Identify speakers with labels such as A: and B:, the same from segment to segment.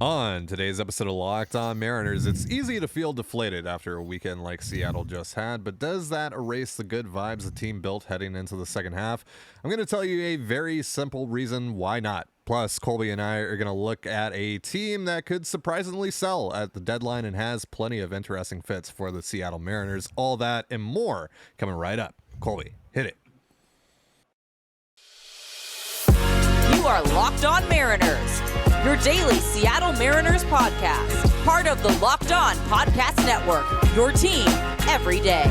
A: On today's episode of Locked On Mariners, it's easy to feel deflated after a weekend like Seattle just had, but does that erase the good vibes the team built heading into the second half? I'm going to tell you a very simple reason why not. Plus, Colby and I are going to look at a team that could surprisingly sell at the deadline and has plenty of interesting fits for the Seattle Mariners. All that and more coming right up. Colby, hit it.
B: You are Locked On Mariners, your daily Seattle Mariners podcast. Part of the Locked On Podcast Network, your team every day.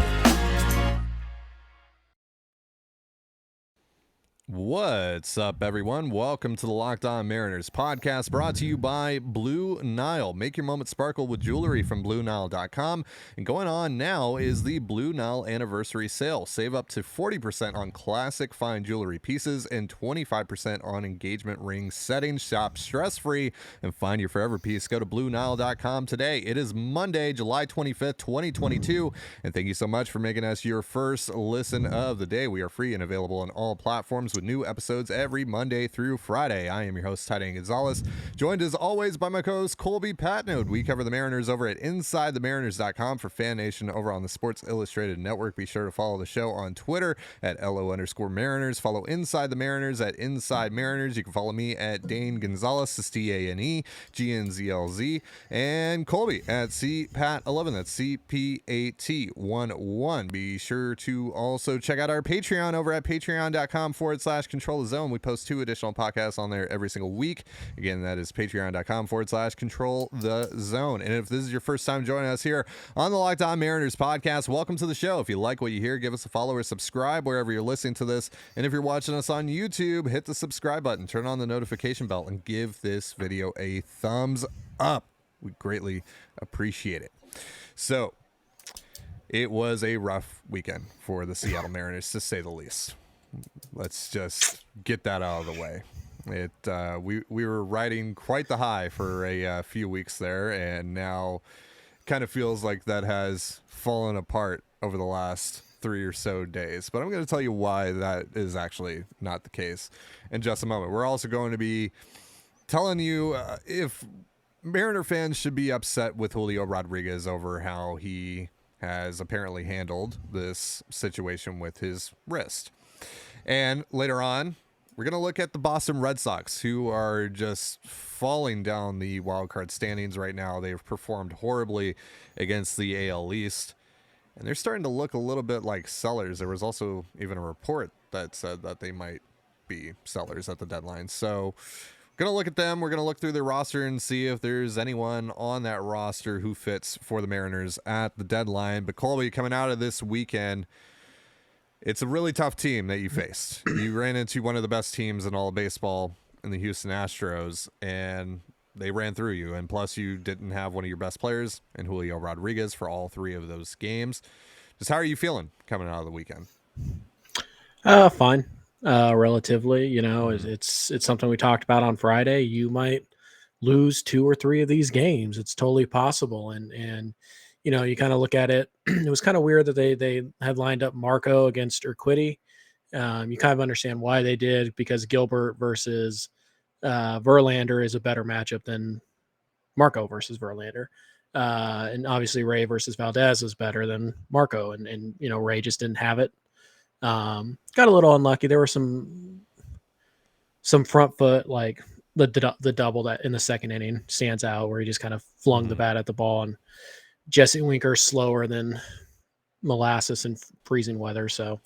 A: What's up, everyone? Welcome to the Locked On Mariners podcast, brought to you by Blue Nile. Make your moment sparkle with jewelry from BlueNile.com. And going on now is the Blue Nile anniversary sale. Save up to 40% on classic fine jewelry pieces and 25% on engagement ring settings. Shop stress-free and find your forever piece. Go to BlueNile.com today. It is Monday, July 25th, 2022. And thank you so much for making us your first listen of the day. We are free and available on all platforms with new episodes every Monday through Friday. I am your host, Titan Gonzalez, joined as always by my co-host, Colby Patnode. We cover the Mariners over at InsideTheMariners.com for Fan Nation over on the Sports Illustrated Network. Be sure to follow the show on Twitter at LO_Mariners. Follow Inside the Mariners at Inside Mariners. You can follow me at Dane Gonzalez, that's DaneGnzlz, and Colby at CPAT11, that's CPAT11. Be sure to also check out our Patreon over at patreon.com/Control the Zone. We post 2 additional podcasts on there every single week. Again, that is patreon.com/Control the Zone. And if this is your first time joining us here on the Locked On Mariners podcast, welcome to the show. If you like what you hear, give us a follow or subscribe wherever you're listening to this. And if you're watching us on YouTube, hit the subscribe button, turn on the notification bell, and give this video a thumbs up. We greatly appreciate it. So, it was a rough weekend for the Seattle Mariners, to say the least. Let's just get that out of the way. We were riding quite the high for a few weeks there, and now kind of feels like that has fallen apart over the last 3 or so days. But I'm going to tell you why that is actually not the case in just a moment. We're also going to be telling you if Mariner fans should be upset with Julio Rodriguez over how he has apparently handled this situation with his wrist. And later on, we're going to look at the Boston Red Sox, who are just falling down the wildcard standings right now. They've performed horribly against the AL East, and they're starting to look a little bit like sellers. There was also even a report that said that they might be sellers at the deadline. So we're going to look at them. We're going to look through their roster and see if there's anyone on that roster who fits for the Mariners at the deadline. But Colby, coming out of this weekend, it's a really tough team that you faced. You ran into one of the best teams in all of baseball in the Houston Astros, and they ran through you. And plus, you didn't have one of your best players in Julio Rodriguez for all 3 of those games. Just how are you feeling coming out of the weekend?
C: Fine. Relatively, it's something we talked about on Friday. You might lose 2 or 3 of these games. It's totally possible. And you kind of look at it. It was kind of weird that they had lined up Marco against Urquidy. You kind of understand why they did, because Gilbert versus Verlander is a better matchup than Marco versus Verlander. And obviously Ray versus Valdez is better than Marco. And Ray just didn't have it. Got a little unlucky. There were some front foot, like the double that in the second inning stands out, where he just kind of flung the bat at the ball, and Jesse Winker's slower than molasses in freezing weather, so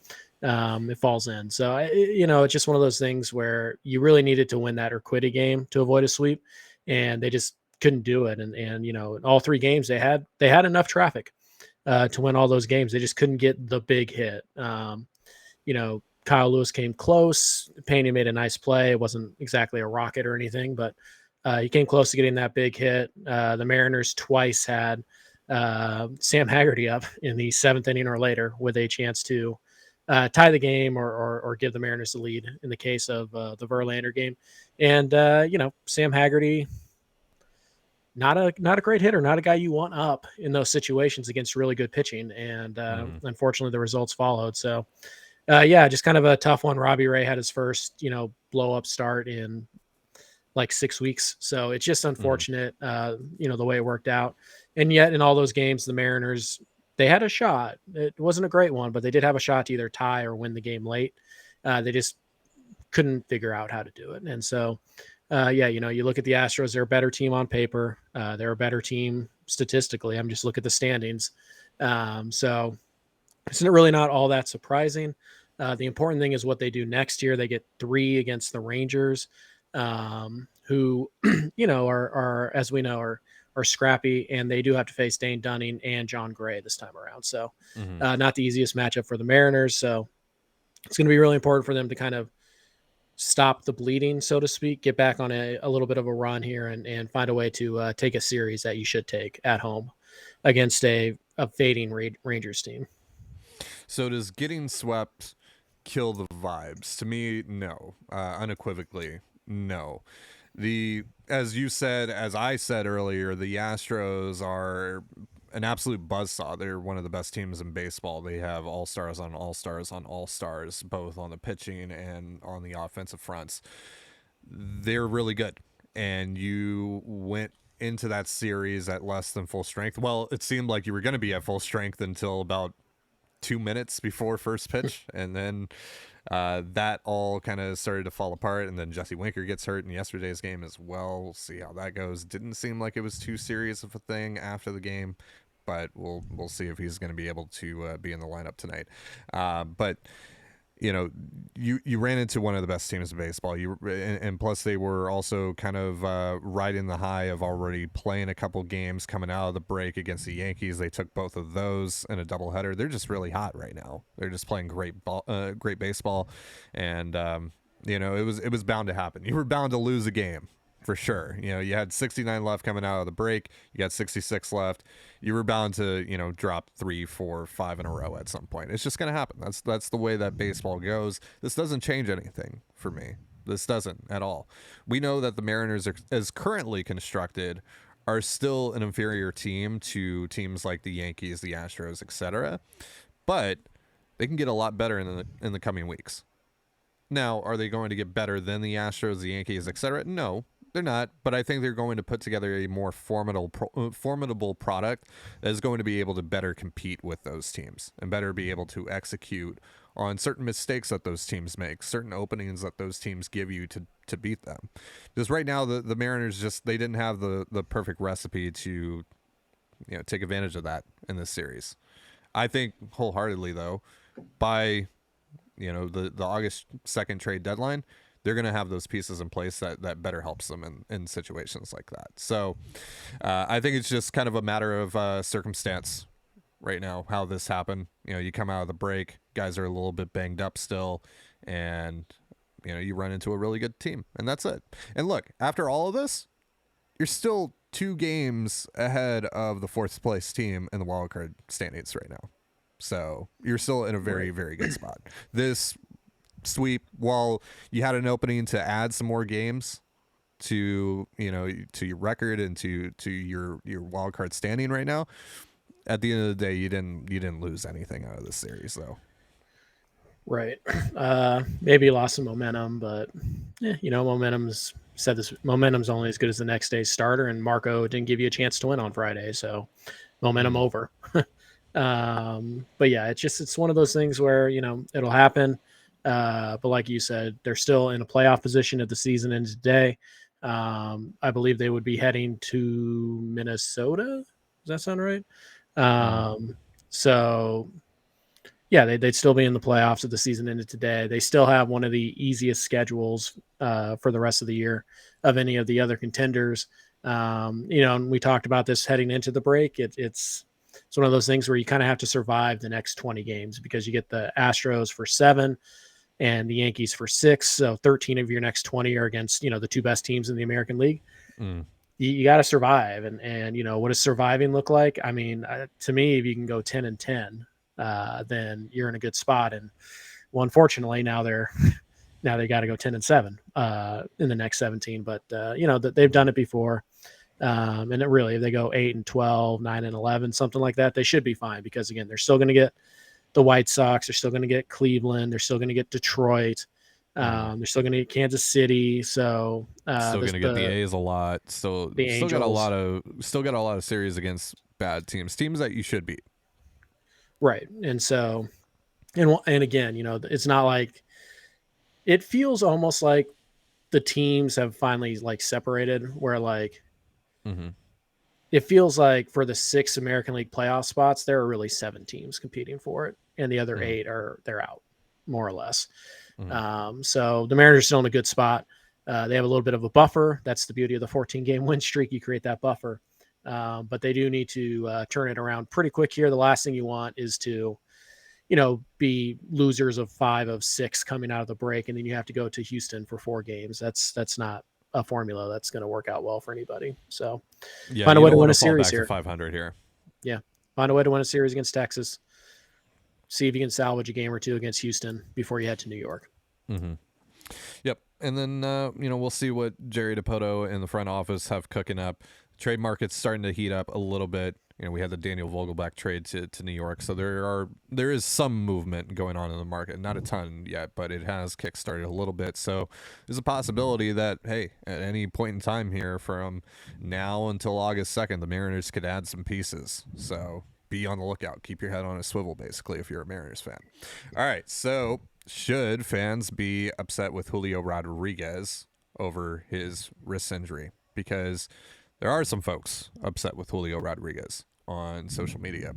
C: it falls in. So it's just one of those things where you really needed to win that Urquidy game to avoid a sweep, and they just couldn't do it. And in all 3 games they had enough traffic to win all those games. They just couldn't get the big hit. Kyle Lewis came close. Pena made a nice play. It wasn't exactly a rocket or anything, but he came close to getting that big hit. The Mariners twice had Sam Haggerty up in the 7th inning or later with a chance to tie the game or give the Mariners the lead in the case of the Verlander game. And, Sam Haggerty, not a great hitter, not a guy you want up in those situations against really good pitching. And unfortunately, the results followed. So, just kind of a tough one. Robbie Ray had his first, blow up start in like 6 weeks. So it's just unfortunate, the way it worked out. And yet in all those games, the Mariners, they had a shot. It wasn't a great one, but they did have a shot to either tie or win the game late. They just couldn't figure out how to do it. And so, you look at the Astros, they're a better team on paper. They're a better team statistically. I'm just look at the standings. So it's really not all that surprising. The important thing is what they do next year. They get 3 against the Rangers, who, are, as we know, are scrappy, and they do have to face Dane Dunning and John Gray this time around. So not the easiest matchup for the Mariners. So it's going to be really important for them to kind of stop the bleeding, so to speak, get back on a little bit of a run here and find a way to take a series that you should take at home against a fading Rangers team.
A: So does getting swept kill the vibes? To me, no. Unequivocally, no. As I said earlier, the Astros are an absolute buzzsaw. They're one of the best teams in baseball. They have all-stars on all-stars on all-stars, both on the pitching and on the offensive fronts. They're really good. And you went into that series at less than full strength. Well, it seemed like you were going to be at full strength until about 2 minutes before first pitch, and then that all kind of started to fall apart, and then Jesse Winker gets hurt in yesterday's game as well. We'll see how that goes. Didn't seem like it was too serious of a thing after the game, but we'll see if he's going to be able to be in the lineup tonight. But you ran into one of the best teams in baseball. And plus they were also kind of riding the high of already playing a couple games coming out of the break against the Yankees. They took both of those in a doubleheader. They're just really hot right now. They're just playing great baseball, and it was bound to happen. You were bound to lose a game. For sure. You had 69 left coming out of the break. You got 66 left. You were bound to, drop 3, 4, 5 in a row at some point. It's just going to happen. That's the way that baseball goes. This doesn't change anything for me. This doesn't at all. We know that the Mariners, as currently constructed, are still an inferior team to teams like the Yankees, the Astros, etc. But they can get a lot better in the coming weeks. Now, are they going to get better than the Astros, the Yankees, etc.? No. They're not, but I think they're going to put together a more formidable product that is going to be able to better compete with those teams and better be able to execute on certain mistakes that those teams make, certain openings that those teams give you to beat them. Because right now the Mariners they didn't have the perfect recipe to take advantage of that in this series. I think wholeheartedly though, by the August 2nd trade deadline, they're going to have those pieces in place that better helps them in situations like that. So I think it's just kind of a matter of circumstance right now, how this happened. You come out of the break, guys are a little bit banged up still, and you run into a really good team, and that's it. And look, after all of this, you're still 2 games ahead of the 4th place team in the wildcard standings right now. So you're still in a very, very good spot. This sweep, while you had an opening to add some more games to your record and to your wild card standing right now, at the end of the day you didn't lose anything out of this series though.
C: Right. Maybe lost some momentum, but momentum's only as good as the next day's starter, and Marco didn't give you a chance to win on Friday, so momentum over. But yeah, it's one of those things where it'll happen. But like you said, they're still in a playoff position at the season end today. I believe they would be heading to Minnesota. Does that sound right? So yeah, they'd still be in the playoffs at the season ended today. They still have one of the easiest schedules for the rest of the year of any of the other contenders. And we talked about this heading into the break. It's one of those things where you kind of have to survive the next 20 games because you get the Astros for 7 and the Yankees for 6. So 13 of your next 20 are against, the 2 best teams in the American League. You got to survive. And what does surviving look like? I mean, to me, if you can go 10-10, then you're in a good spot. And well, unfortunately now they got to go 10-7 in the next 17, but they've done it before. And it really, if they go 8-12, 9-11, something like that, they should be fine because again, they're still going to get the White Sox. They're still going to get Cleveland. They're still going to get Detroit. They're still going to get Kansas City. So
A: Still going to get the A's a lot. Still got a lot of series against bad teams that you should beat.
C: Right. And so, and again, it's not like, it feels almost like the teams have finally like separated where like, it feels like for the 6 American League playoff spots, there are really 7 teams competing for it. And the other 8 they're out more or less. So the Mariners are still in a good spot. They have a little bit of a buffer. That's the beauty of the 14-game win streak. You create that buffer. But they do need to turn it around pretty quick here. The last thing you want is to, be losers of 5 of 6 coming out of the break. And then you have to go to Houston for 4 games. That's not a formula that's going to work out well for anybody. So find a way to win a series here.
A: 500 here.
C: Yeah. Find a way to win a series against Texas. See if you can salvage a game or 2 against Houston before you head to New York.
A: Yep. And then, we'll see what Jerry DiPoto and the front office have cooking up. Trade market's starting to heat up a little bit. We had the Daniel Vogelbach trade to New York. So there is some movement going on in the market. Not a ton yet, but it has kickstarted a little bit. So there's a possibility that, hey, at any point in time here from now until August 2nd, the Mariners could add some pieces. So be on the lookout. Keep your head on a swivel, basically, if you're a Mariners fan. All right, so should fans be upset with Julio Rodriguez over his wrist injury? Because there are some folks upset with Julio Rodriguez on social media,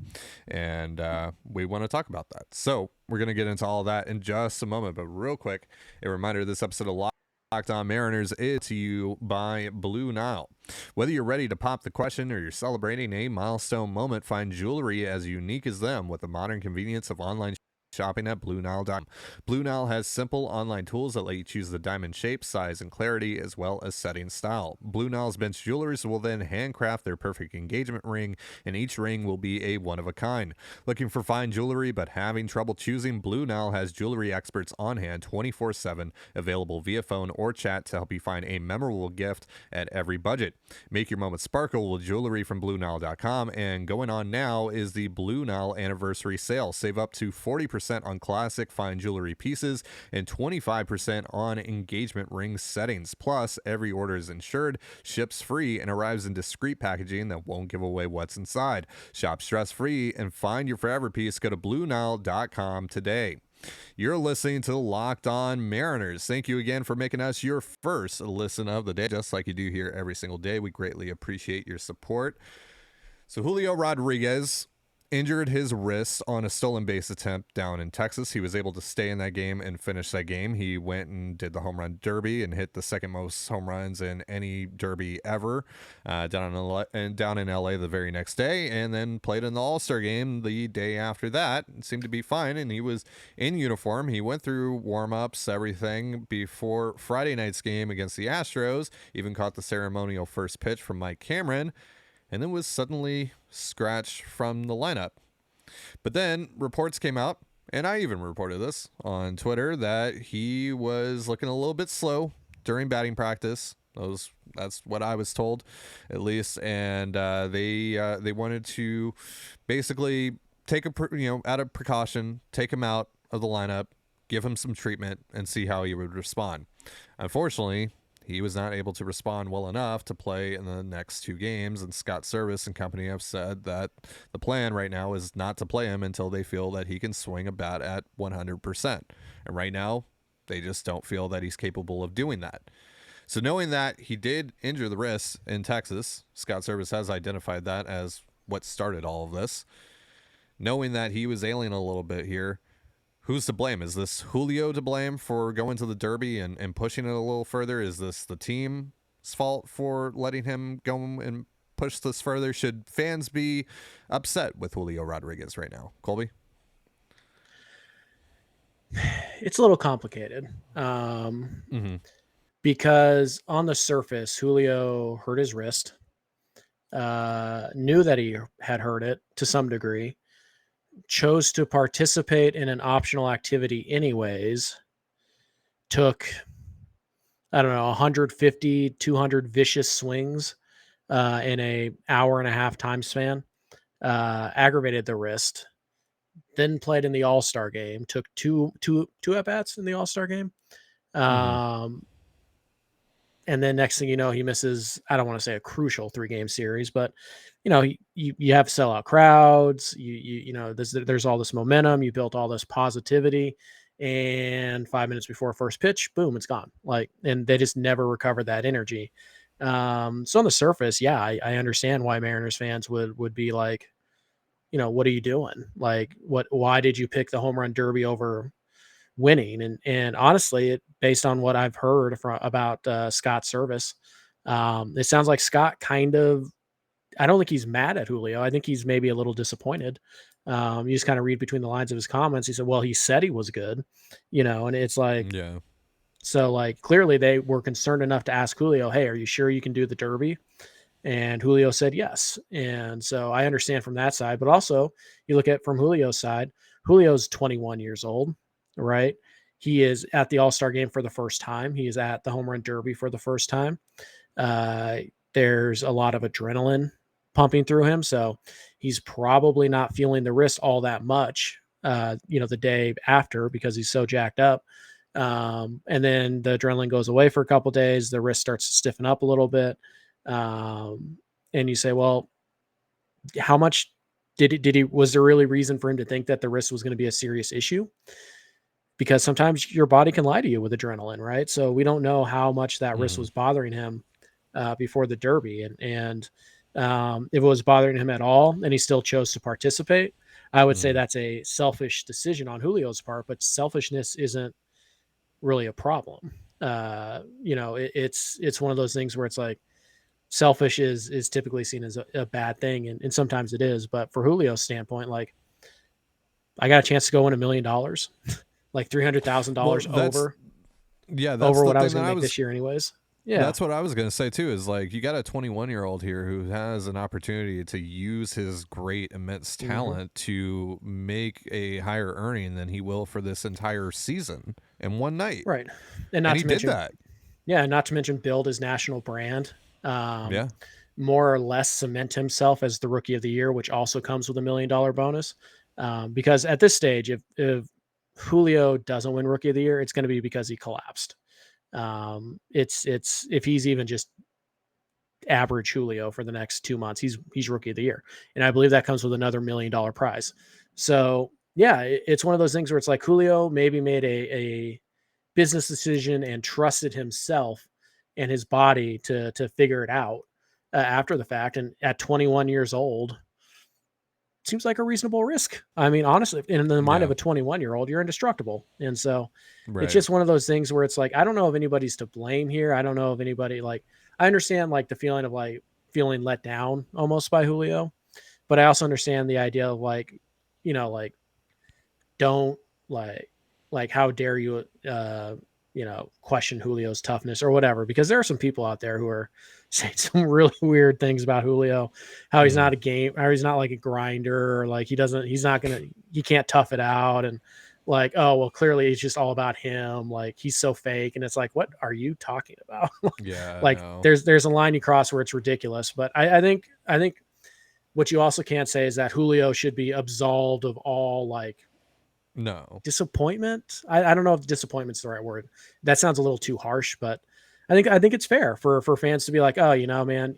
A: and we want to talk about that. So we're going to get into all that in just a moment, but real quick, a reminder, this episode of Locked On Mariners is to you by Blue Nile. Whether you're ready to pop the question or you're celebrating a milestone moment, find jewelry as unique as them with the modern convenience of online shopping at BlueNile.com. Blue Nile has simple online tools that let you choose the diamond shape, size, and clarity, as well as setting style. Blue Nile's bench jewelers will then handcraft their perfect engagement ring, and each ring will be a one-of-a-kind. Looking for fine jewelry but having trouble choosing? Blue Nile has jewelry experts on hand 24/7, available via phone or chat to help you find a memorable gift at every budget. Make your moment sparkle with jewelry from BlueNile.com, and going on now is the Blue Nile Anniversary Sale. Save up to 40% on classic fine jewelry pieces and 25% on engagement ring settings. Plus, every order is insured, ships free, and arrives in discreet packaging that won't give away what's inside. Shop stress-free and find your forever piece. Go to BlueNile.com today. You're listening to Locked On Mariners. Thank you again for making us your first listen of the day, just like you do here every single day. We greatly appreciate your support. So Julio Rodriguez injured his wrist on a stolen base attempt down in Texas. He was able to stay in that game and finish that game. He went and did the home run derby and hit the second most home runs in any derby ever down in LA the very next day, and then played in the All-Star game the day after that. It seemed to be fine, and he was in uniform. He went through warm-ups, everything, before Friday night's game against the Astros, even caught the ceremonial first pitch from Mike Cameron, and then was suddenly scratched from the lineup. But then reports came out, and I even reported this on Twitter, that he was looking a little bit slow during batting practice. That's what I was told, at least. And they wanted to basically take out of precaution, take him out of the lineup, give him some treatment, and see how he would respond. Unfortunately, he was not able to respond well enough to play in the next 2 games, and Scott Service and company have said that the plan right now is not to play him until they feel that he can swing a bat at 100%. And right now, they just don't feel that he's capable of doing that. So knowing that he did injure the wrist in Texas, Scott Service has identified that as what started all of this. Knowing that he was ailing a little bit here, who's to blame? Is this Julio to blame for going to the Derby and pushing it a little further? Is this the team's fault for letting him go and push this further? Should fans be upset with Julio Rodriguez right now? Colby?
C: It's a little complicated because on the surface, Julio hurt his wrist, knew that he had hurt it to some degree, chose to participate in an optional activity anyways, took, 150, 200 vicious swings in a hour and a half time span, aggravated the wrist, then played in the All-Star game, took two at-bats in the All-Star game,
A: Mhm.
C: And then next thing you know, he misses, I don't want to say a crucial 3-game series, but you have sellout crowds, there's all this momentum, you built all this positivity, and 5 minutes before first pitch, boom, it's gone. Like, and they just never recovered that energy. So on the surface, yeah, I understand why Mariners fans would be like, what are you doing? Like, why did you pick the home run derby over winning? And honestly, based on what I've heard about Scott's service, it sounds like Scott kind of. I don't think he's mad at Julio. I think he's maybe a little disappointed. You just kind of read between the lines of his comments. He said, "Well, he said he was good," and it's like,
A: Yeah.
C: so like clearly they were concerned enough to ask Julio, "Hey, are you sure you can do the Derby?" And Julio said yes. And so I understand from that side, but also you look at from Julio's side, Julio's 21 years old, right? He is at the All-Star game for the first time. He is at the home run derby for the first time. Uh, there's a lot of adrenaline pumping through him. So he's probably not feeling the wrist all that much, the day after because he's so jacked up. And then the adrenaline goes away for a couple days. The wrist starts to stiffen up a little bit. Um, and you say, well, how much was there really reason for him to think that the wrist was going to be a serious issue? Because sometimes your body can lie to you with adrenaline, right? So we don't know how much that wrist
A: Mhm.
C: was bothering him before the Derby. And if it was bothering him at all and he still chose to participate, I would say
A: Mhm.
C: that's a selfish decision on Julio's part, but selfishness isn't really a problem. It's one of those things where it's like, selfish is typically seen as a bad thing, and sometimes it is. But for Julio's standpoint, like, I got a chance to go win $1 million, like
A: Well,
C: $300,000
A: that's
C: over
A: yeah, that's
C: over
A: the
C: what I
A: thing
C: was
A: that
C: going to
A: I
C: make
A: was
C: this year, anyways. Yeah,
A: that's what I was going to say too is like you got a 21-year-old here who has an opportunity to use his great immense
C: hmm
A: talent to make a higher earning than he will for this entire season in one night.
C: right. And
A: And
C: not
A: he
C: to
A: did
C: mention,
A: that.
C: yeah, not to mention build his national brand. Um,
A: Yeah.
C: More or less cement himself as the rookie of the year, which also comes with $1 million bonus. Because at this stage, if Julio doesn't win rookie of the year, it's going to be because he collapsed. It's if he's even just average Julio for the next 2 months, he's rookie of the year, and I believe that comes with another $1 million prize. So yeah, it's one of those things where it's like Julio maybe made a business decision and trusted himself and his body to figure it out after the fact, and at 21 years old, seems like a reasonable risk. I mean, honestly, in the mind of
A: Yeah.
C: a 21-year-old, you're indestructible. And so it's
A: Right.
C: just one of those things where it's like, I don't know if anybody's to blame here. I don't know if anybody, like, I understand like the feeling of like feeling let down almost by Julio, but I also understand the idea of like, like, don't like how dare you question Julio's toughness or whatever, because there are some people out there who are saying some really weird things about Julio, how he's
A: Mhm.
C: not a game, or he's not like a grinder, or like he can't tough it out, and like, oh well, clearly it's just all about him, like he's so fake. And it's like, what are you talking about?
A: Yeah,
C: Like
A: no.
C: there's a line you cross where it's ridiculous. But I think what you also can't say is that Julio should be absolved of all like
A: No.
C: disappointment. I don't know if disappointment's the right word. That sounds a little too harsh, but I think it's fair for fans to be like, oh, man,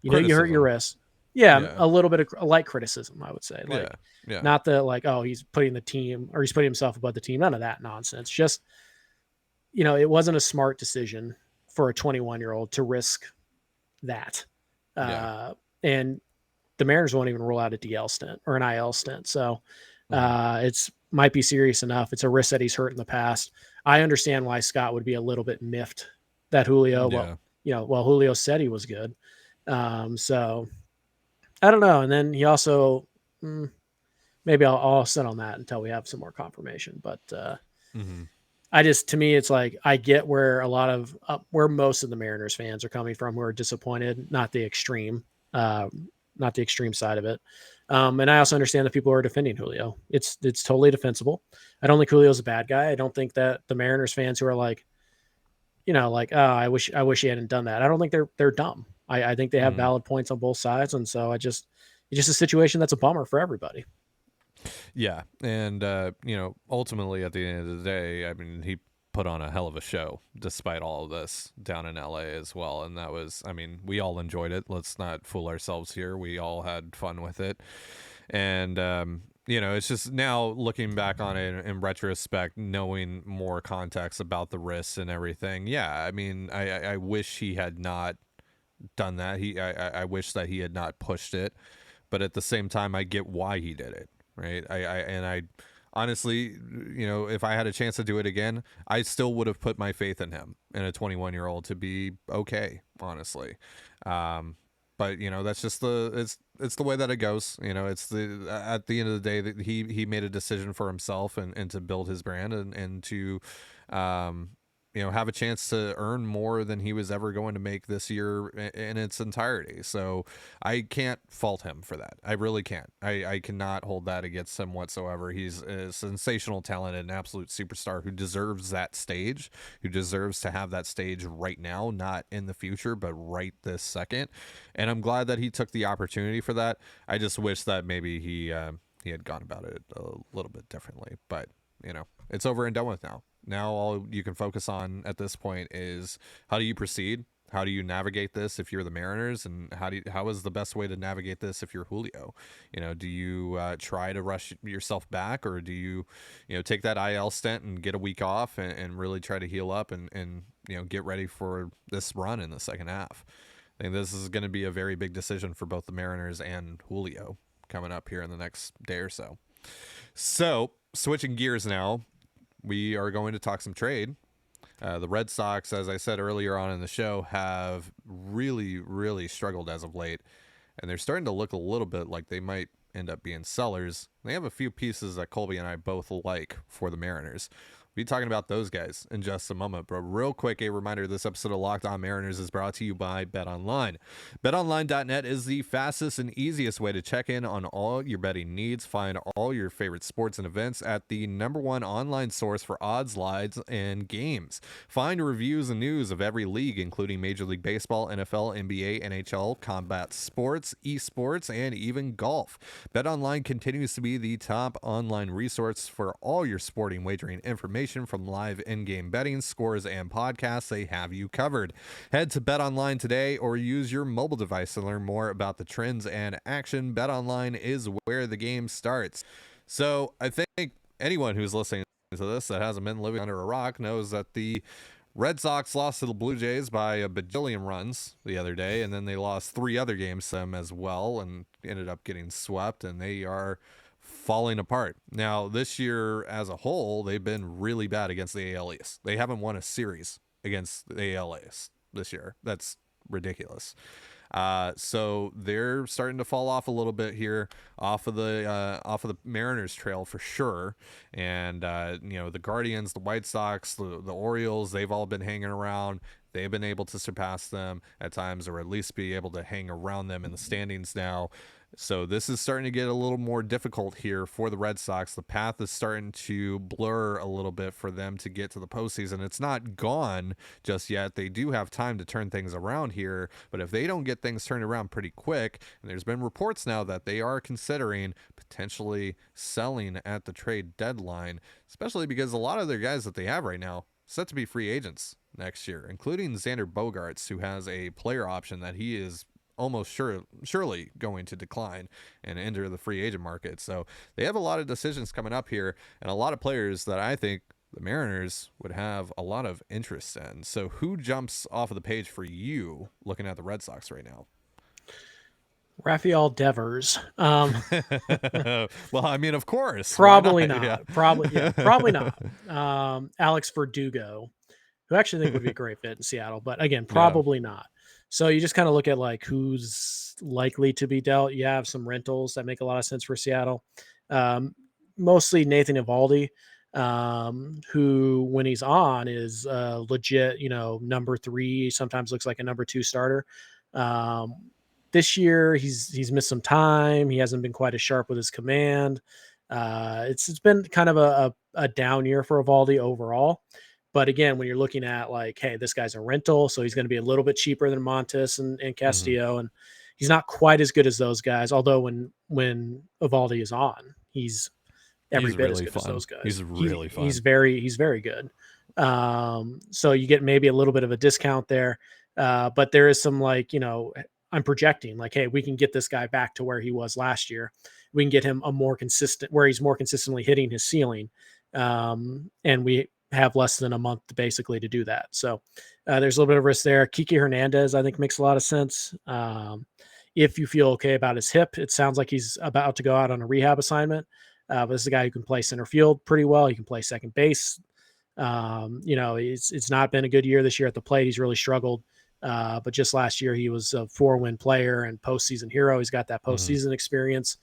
C: you hurt your
A: Criticism.
C: wrist. Yeah,
A: Yeah.
C: a little bit of a light criticism, I would say.
A: Yeah.
C: Like,
A: Yeah.
C: not the like, oh, he's putting the team or he's putting himself above the team. None of that nonsense. Just, it wasn't a smart decision for a 21-year-old to risk that.
A: Yeah.
C: And the Mariners won't even rule out a DL stint or an IL stint. So
A: Mhm.
C: it's might be serious enough. It's a risk that he's hurt in the past. I understand why Scott would be a little bit miffed that Julio,
A: Yeah.
C: Julio said he was good. So I don't know. And then he also, maybe I'll sit on that until we have some more confirmation. But
A: Mhm.
C: to me, it's like, I get where where most of the Mariners fans are coming from, who are disappointed, uh, not the extreme side of it. And I also understand that people are defending Julio. It's totally defensible. I don't think Julio's a bad guy. I don't think that the Mariners fans who are like, like, oh, I wish he hadn't done that. I don't think they're dumb. I think they have
A: Mhm.
C: valid points on both sides, and so it's just a situation that's a bummer for everybody.
A: Yeah. And ultimately at the end of the day, I mean, put on a hell of a show despite all of this down in LA as well. And that was, I mean, we all enjoyed it. Let's not fool ourselves here. We all had fun with it. And, it's just now looking back on it in retrospect, knowing more context about the risks and everything. Yeah, I mean, I wish he had not done that. I wish that he had not pushed it, but at the same time, I get why he did it, right? I honestly, if I had a chance to do it again, I still would have put my faith in him, in a 21-year-old, to be okay, honestly. But that's just it's the way that it goes. It's at the end of the day that he made a decision for himself and to build his brand and to have a chance to earn more than he was ever going to make this year in its entirety. So I can't fault him for that. I really can't. I cannot hold that against him whatsoever. He's a sensational talent and an absolute superstar who deserves that stage, who deserves to have that stage right now, not in the future, but right this second. And I'm glad that he took the opportunity for that. I just wish that maybe he had gone about it a little bit differently, but it's over and done with now. Now all you can focus on at this point is how do you proceed? How do you navigate this if you're the Mariners? And how is the best way to navigate this if you're Julio? Do you try to rush yourself back, or do you, take that IL stint and get a week off and really try to heal up and get ready for this run in the second half? I think this is going to be a very big decision for both the Mariners and Julio coming up here in the next day or so. So switching gears now, we are going to talk some trade. The Red Sox, as I said earlier on in the show, have really, really struggled as of late, and they're starting to look a little bit like they might end up being sellers. They have a few pieces that Colby and I both like for the Mariners. We'll be talking about those guys in just a moment, but real quick, a reminder, this episode of Locked On Mariners is brought to you by BetOnline. BetOnline.net is the fastest and easiest way to check in on all your betting needs. Find all your favorite sports and events at the #1 online source for odds, lines, and games. Find reviews and news of every league, including Major League Baseball, NFL, NBA, NHL, combat sports, esports, and even golf. BetOnline continues to be the top online resource for all your sporting wagering information. From live in-game betting, scores, and podcasts, they have you covered. Head to BetOnline today or use your mobile device to learn more about the trends and action. BetOnline is where the game starts. So I think anyone who's listening to this that hasn't been living under a rock knows that the Red Sox lost to the Blue Jays by a bajillion runs the other day, and then they lost 3 other games to them as well and ended up getting swept, and they are falling apart. Now, this year as a whole, they've been really bad against the AL East. They haven't won a series against the AL East this year. That's ridiculous. So they're starting to fall off a little bit here off of the Mariners trail for sure. And the Guardians, the White Sox, the Orioles, they've all been hanging around. They've been able to surpass them at times, or at least be able to hang around them in the standings now. So this is starting to get a little more difficult here for the Red Sox. The path is starting to blur a little bit for them to get to the postseason. It's not gone just yet. They do have time to turn things around here, but if they don't get things turned around pretty quick, and there's been reports now that they are considering potentially selling at the trade deadline, especially because a lot of their guys that they have right now set to be free agents next year, including Xander Bogaerts, who has a player option that he is almost surely going to decline and enter the free agent market. So they have a lot of decisions coming up here and a lot of players that I think the Mariners would have a lot of interest in. So who jumps off of the page for you looking at the Red Sox right now?
C: Rafael Devers.
A: Well, I mean, of course.
C: Probably not.
A: Yeah.
C: Probably not. Alex Verdugo, who I actually think would be a great fit in Seattle, but again, probably not. So you just kind of look at like who's likely to be dealt. You have some rentals that make a lot of sense for Seattle. Mostly Nathan Eovaldi, who when he's on is legit, number 3, sometimes looks like a number 2 starter. This year he's missed some time. He hasn't been quite as sharp with his command. It's been kind of a down year for Eovaldi overall. But again, when you're looking at like, hey, this guy's a rental, so he's going to be a little bit cheaper than Montes and Castillo, and he's not quite as good as those guys. Although when Eovaldi is on, he's every bit really as good as those guys.
A: He's really fun.
C: He's very good. So you get maybe a little bit of a discount there. But there is some I'm projecting like, hey, we can get this guy back to where he was last year. We can get him where he's more consistently hitting his ceiling. And we have less than a month basically to do that. So there's a little bit of risk there. Kiki Hernandez, I think, makes a lot of sense. If you feel okay about his hip, it sounds like he's about to go out on a rehab assignment. But this is a guy who can play center field pretty well. He can play second base. It's not been a good year this year at the plate. He's really struggled. But just last year, he was a 4-win player and postseason hero. He's got that postseason experience.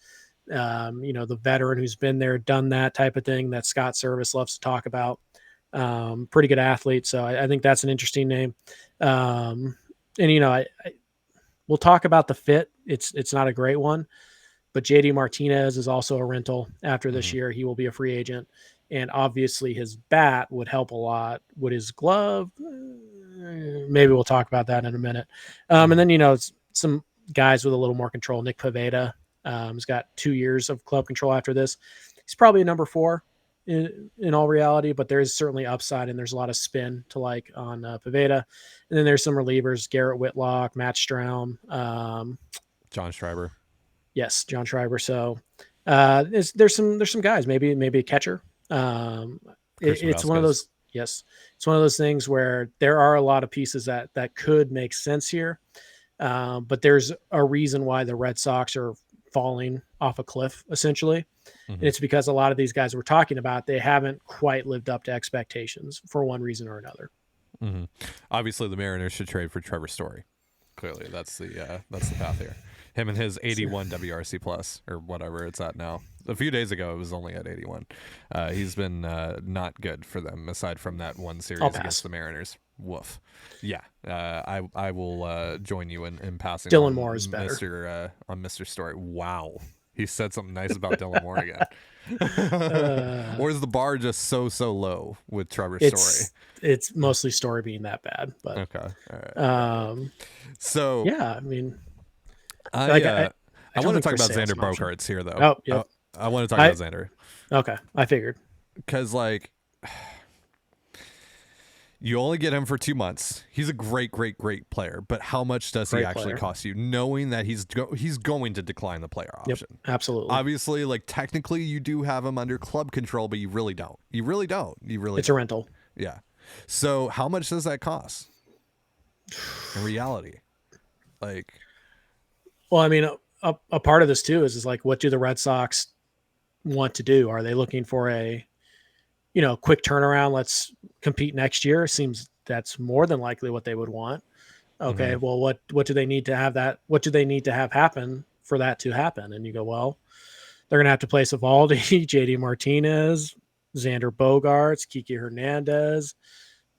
C: The veteran who's been there, done that type of thing that Scott Service loves to talk about. Pretty good athlete. So I think that's an interesting name. We'll talk about the fit. It's not a great one, but JD Martinez is also a rental after this year. He will be a free agent. And obviously his bat would help a lot. Would his glove? Maybe we'll talk about that in a minute. And then, some guys with a little more control. Nick Piveda has got 2 years of club control after this. He's probably a number 4 in all reality, but there is certainly upside and there's a lot of spin to like on Piveda. And then there's some relievers, Garrett Whitlock, Matt Strahm.
A: John Schreiber.
C: Yes, John Schreiber. So there's some guys, maybe a catcher. It's one of those. Yes, it's one of those things where there are a lot of pieces that could make sense here, but there's a reason why the Red Sox are falling off a cliff essentially, and it's because a lot of these guys we're talking about, they haven't quite lived up to expectations for one reason or another.
A: Obviously, the Mariners should trade for Trevor Story. Clearly, that's the path here. Him and his 81 WRC plus or whatever it's at now. A few days ago, it was only at 81. He's been not good for them aside from that one series against the Mariners. Woof. Yeah, I will join you in passing.
C: Dylan Moore is better.
A: On Mr. Story. Wow, he said something nice about Dylan Moore again. Or is the bar just so low with Trevor Story?
C: It's mostly Story being that bad. But
A: okay, all right. So
C: yeah, I mean.
A: I want to talk about Xander Bogaerts here, though.
C: Oh, yeah.
A: I want to talk about Xander.
C: Okay, I figured.
A: Because, you only get him for 2 months. He's a great player, but how much does he actually cost you? Knowing that he's going to decline the player option.
C: Yep, absolutely.
A: Obviously, technically, you do have him under club control, but you really don't. It's
C: a rental.
A: Yeah. So how much does that cost in reality?
C: Well, I mean, a part of this too is what do the Red Sox want to do? Are they looking for a, quick turnaround? Let's compete next year. Seems that's more than likely what they would want. Okay. Well, what do they need to have what do they need to have happen for that to happen? And you go, well, they're going to have to place Eovaldi, JD Martinez, Xander Bogaerts, Kiki Hernandez,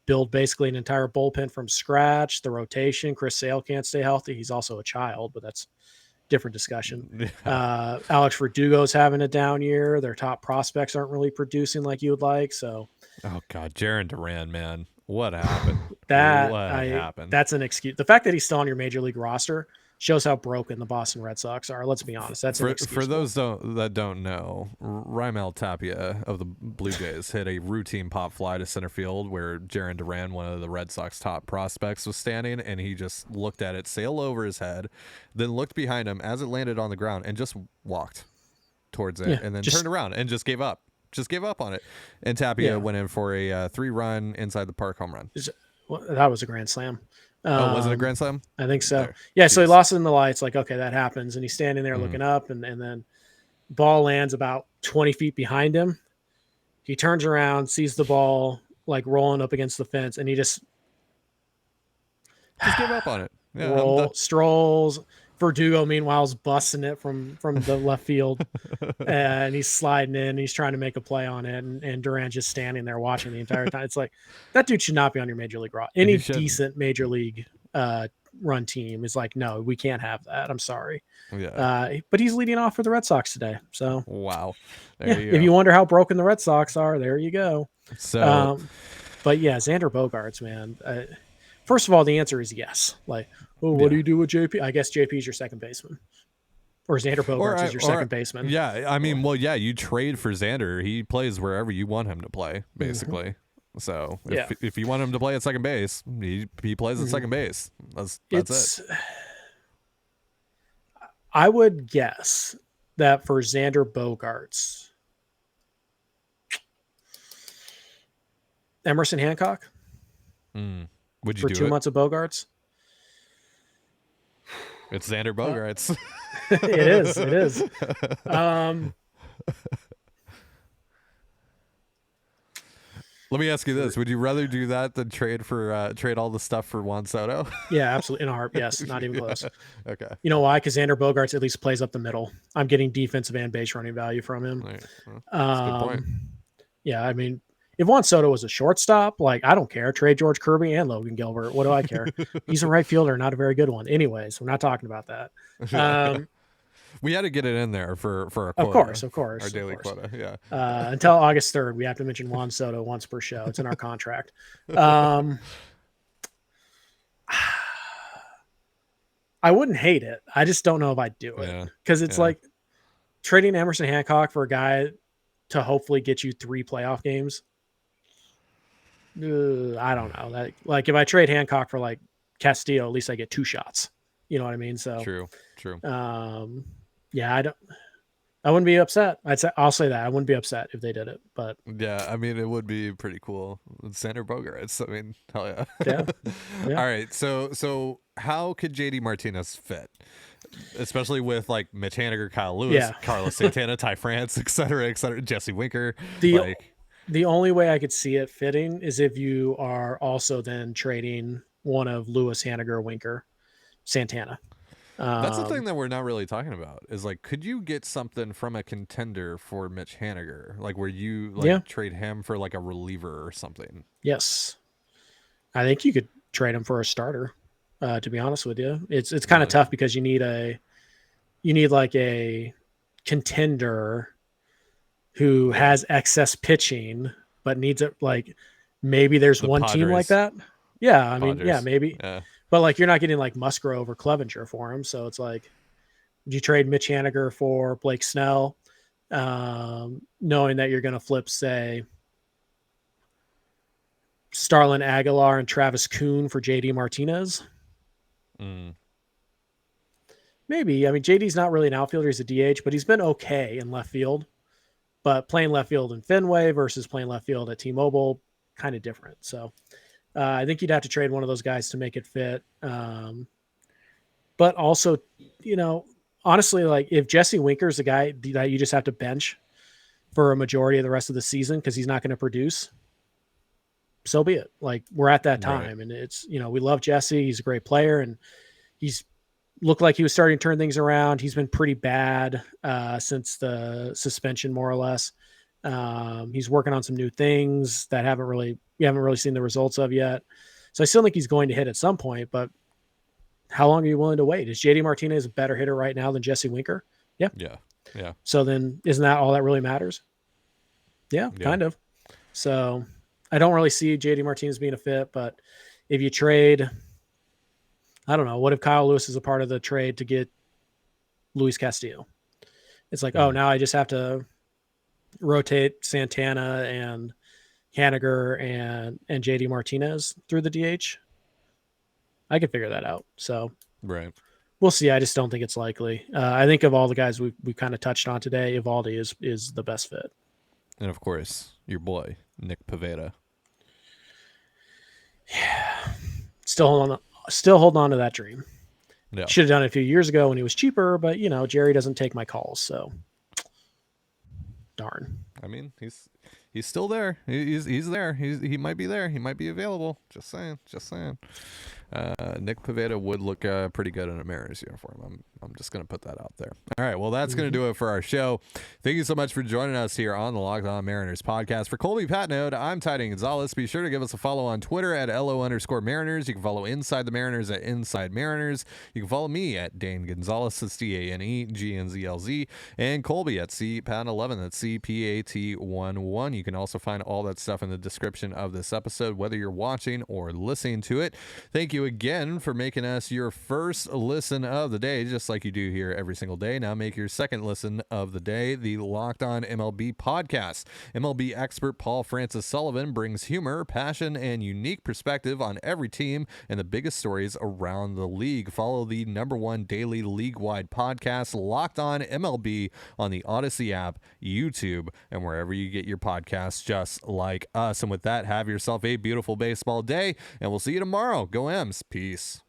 C: build basically an entire bullpen from scratch. The rotation, Chris Sale can't stay healthy. He's also a child, but that's different discussion. Alex Verdugo's having a down year. Their top prospects aren't really producing like you would like. So,
A: oh God, Jarren Duran, man, what happened?
C: Happened? That's an excuse. The fact that he's still on your major league roster shows how broken the Boston Red Sox are. Let's be honest. That's
A: for those that don't know. Raimel Tapia of the Blue Jays hit a routine pop fly to center field where Jarren Duran, one of the Red Sox top prospects, was standing, and he just looked at it sail over his head, then looked behind him as it landed on the ground and just walked towards it, and then turned around and just gave up. Just gave up on it. And Tapia went in for a 3-run inside the park home run.
C: Well, that was a grand slam.
A: Was it a grand slam?
C: I think so. There. Yeah, so he lost it in the lights. Okay, that happens. And he's standing there looking up, and then ball lands about 20 feet behind him. He turns around, sees the ball rolling up against the fence, and he just
A: gave up on it. Yeah,
C: strolls. Verdugo, meanwhile, is busting it from the left field, and he's sliding in. He's trying to make a play on it, and Duran's just standing there watching the entire time. It's that dude should not be on your major league roster. Any decent major league run team is no, we can't have that. I'm sorry. Yeah. But he's leading off for the Red Sox today. So
A: wow.
C: If you wonder how broken the Red Sox are, there you go.
A: So,
C: but yeah, Xander Bogaerts, man. First of all, the answer is yes. What do you do with JP? I guess JP is your second baseman. Or Xander Bogaerts is your second baseman.
A: Yeah, I mean, you trade for Xander. He plays wherever you want him to play, basically. So
C: Yeah.
A: if you want him to play at second base, he plays at second base. That's it.
C: I would guess that for Xander Bogaerts, Emerson Hancock
A: Would you
C: for
A: do
C: 2
A: it?
C: months of Bogaerts.
A: It's Xander Bogaerts.
C: It is.
A: Let me ask you this: would you rather do that than trade all the stuff for Juan Soto?
C: Yeah, absolutely. In a heart, yes, not even close.
A: Okay.
C: You know why? Because Xander Bogaerts at least plays up the middle. I'm getting defensive and base running value from him.
A: Right. Well, that's a good point.
C: Yeah, I mean, if Juan Soto was a shortstop, like I don't care. Trade George Kirby and Logan Gilbert. What do I care? He's a right fielder, not a very good one. Anyways, we're not talking about that.
A: We had to get it in there for a quota.
C: Of course.
A: Our daily quota, yeah.
C: Until August 3rd, we have to mention Juan Soto once per show. It's in our contract. I wouldn't hate it. I just don't know if I'd do it. Because it's like trading Emerson Hancock for a guy to hopefully get you 3 playoff games. I don't know. Like if I trade Hancock for like Castillo, at least I get 2 shots. You know what I mean? So
A: True.
C: Yeah, I wouldn't be upset. I'll say that I wouldn't be upset if they did it, but
A: yeah, I mean, it would be pretty cool. Xander Bogaerts. I mean, hell yeah.
C: Yeah.
A: All right. So how could JD Martinez fit? Especially with like Mitch Haniger, Kyle Lewis, Carlos Santana, Ty France, et cetera, Jesse Winker.
C: The only way I could see it fitting is if you are also then trading one of Lewis, Haniger, Winker, Santana.
A: That's the thing that we're not really talking about is like, could you get something from a contender for Mitch Haniger? Like where you trade him for like a reliever or something?
C: Yes. I think you could trade him for a starter. To be honest with you, it's kind of tough because you need like a contender who has excess pitching, but needs it. Like maybe there's one
A: Padres.
C: team like that. Yeah. I mean,
A: Padres.
C: maybe.
A: Yeah.
C: But like you're not getting like Musgrove or Clevenger for him, so it's like, would you trade Mitch Haniger for Blake Snell, knowing that you're going to flip, say, Starlin Aguilar and Travis Kuhn for JD Martinez? Maybe. I mean, JD's not really an outfielder; he's a DH, but he's been okay in left field. But playing left field in Fenway versus playing left field at T-Mobile, kind of different. So. I think you'd have to trade one of those guys to make it fit. But also, honestly, like if Jesse Winker's the guy that you just have to bench for a majority of the rest of the season because he's not going to produce, so be it. Like we're at that time, and it's we love Jesse. He's a great player, and he's looked like he was starting to turn things around. He's been pretty bad since the suspension, more or less. He's working on some new things that we haven't really seen the results of yet. So I still think he's going to hit at some point, but how long are you willing to wait? Is JD Martinez a better hitter right now than Jesse Winker? Yeah. So then isn't that all that really matters? Yeah, kind of. So I don't really see JD Martinez being a fit, but if you trade, I don't know, what if Kyle Lewis is a part of the trade to get Luis Castillo? It's like, oh, now I just have to rotate Santana and Haniger and JD Martinez through the DH. I could figure that out. So we'll see. I just don't think it's likely. I think of all the guys we kind of touched on today, Evaldi is the best fit.
A: And of course, your boy, Nick Piveda.
C: Yeah. Still holding on to that dream.
A: Yeah.
C: Should have done it a few years ago when he was cheaper, but Jerry doesn't take my calls, so darn.
A: I mean, he's still there. He's there. He might be there. He might be available. Just saying. Nick Piveda would look pretty good in a Mariners uniform. I'm just going to put that out there. All right. Well, that's going to do it for our show. Thank you so much for joining us here on the Locked On Mariners podcast. For Colby Patnode, I'm Ty Gonzalez. Be sure to give us a follow on Twitter at @LO_Mariners. You can follow Inside the Mariners at Inside Mariners. You can follow me at Dane Gonzalez. That's DaneGnzlz. And Colby at CPat11. That's CPAT11. 1. You can also find all that stuff in the description of this episode, whether you're watching or listening to it. Thank you again for making us your first listen of the day, just like you do here every single day. Now make your second listen of the day the Locked On MLB podcast. MLB expert Paul Francis Sullivan brings humor, passion, and unique perspective on every team and the biggest stories around the league. Follow the #1 daily league-wide podcast, Locked On MLB, on the Odyssey app, YouTube, and wherever you get your podcasts, just like us. And with that, have yourself a beautiful baseball day, and we'll see you tomorrow. Go M's. Peace.